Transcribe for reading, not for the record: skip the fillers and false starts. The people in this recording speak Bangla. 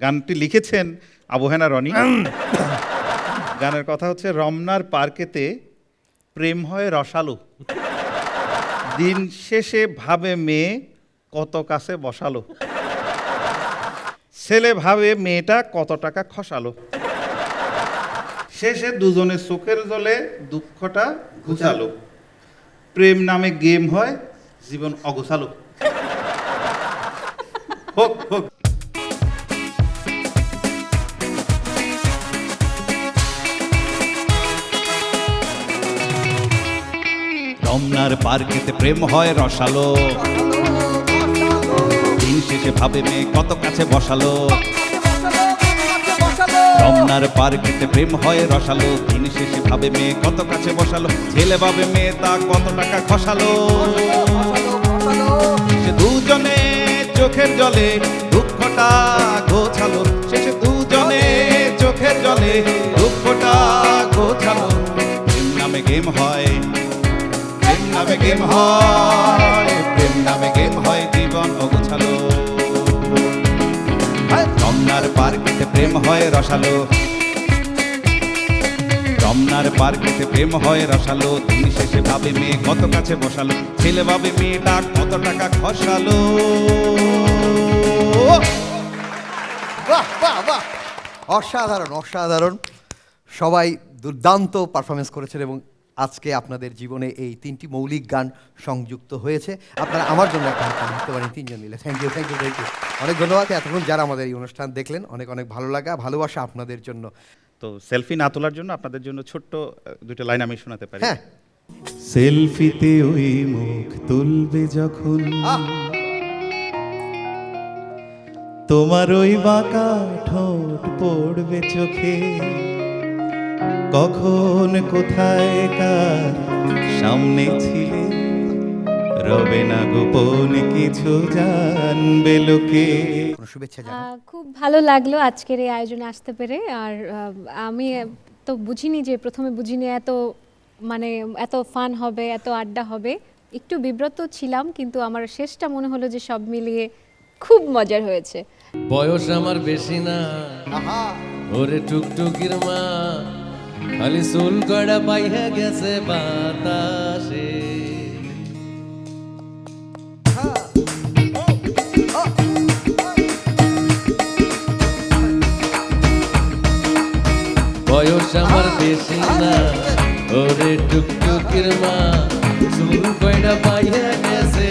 গানটি লিখেছেন আবহেনা রনি। গানের কথা হচ্ছে, রমনার পার্কেতে প্রেম হয় রসালো, দিন শেষে ভাবে মেয়ে কত কাছে বসালো, ছেলে ভাবে মেয়েটা কত টাকা খসালো, শেষে দুজনের চোখের জলে দুঃখটা ঘুচালো, প্রেম নামে গেম হয় জীবন অগোছালো। হোক হোক। রমনার পার্কেতে প্রেম হয় রসালো, দিন শেষে ভাবে মেয়ে কত কাছে বসালো। রমনার পার্কেতে প্রেম হয় রসালো, দিন শেষে ভাবে মেয়ে কত কাছে বসালো, ছেলে ভাবে মেয়ে তা কত টাকা খসালো, সে দুজনে চোখের জলে দুঃখটা গোছালো, শেষে দুজনে চোখের জলে দুঃখটা গোছালো। প্রেম নামে গেম হয়, প্রেম নামে গেম হয়, প্রেম নামে গেম হয় জীবন অগোছালো। রমনার পার্কেতে প্রেম হয় রসালো, রমনার পার্কেতে প্রেম হয় রসালো, দিন শেষে ভাবে মেয়ে কত কাছে বসালো, ছেলে ভাবে মেয়েটা কত টাকা খসালো। বাহ বাহ বাহ, অসাধারণ অসাধারণ। সবাই দুর্দান্ত পারফরমেন্স করেছেন এবং আজকে আপনাদের জীবনে এই 3টি মৌলিক গান সংযুক্ত হয়েছে। আপনারা আমার জন্য একটা হাততালি দিতে পারেন তিনজন মিলে। Thank you thank you thank you. অনেক ধন্যবাদ এতক্ষণ যারা আমাদের এই অনুষ্ঠান দেখলেন। অনেক অনেক ভালো লাগা ভালোবাসা আপনাদের জন্য। তো সেলফি না তোলার জন্য আপনাদের জন্য ছোট্ট দুটো লাইন আমি শোনাতে পারি। হ্যাঁ, সেলফিতে ওই মুখ তুলবে যখন, তোমার ওই বাঁকা ঠোঁট পড়বে চোখে, কখন কোথায় কার সামনে ছিলে, রবে না গোপন কিছু জানবে লোকে। কোনো শুভেচ্ছা জানান। খুব ভালো লাগলো আজকের এই আয়োজনে আসতে পেরে। আর আমি তো বুঝিনি, যে প্রথমে বুঝিনি এত ফান হবে, এত আড্ডা হবে। একটু বিব্রত ছিলাম, কিন্তু আমার শেষটা মনে হলো যে সব মিলিয়ে খুব মজার হয়েছে। বয়স আমার বেশি না, আহা, ওরে টুকটুকির মা, খালি চুল কড়া পাইয়া গেছে বাতাসে। বয়স আমার বেশি না, ওরে টুকটুকির মা, চুল কড়া পাইয়া গেছে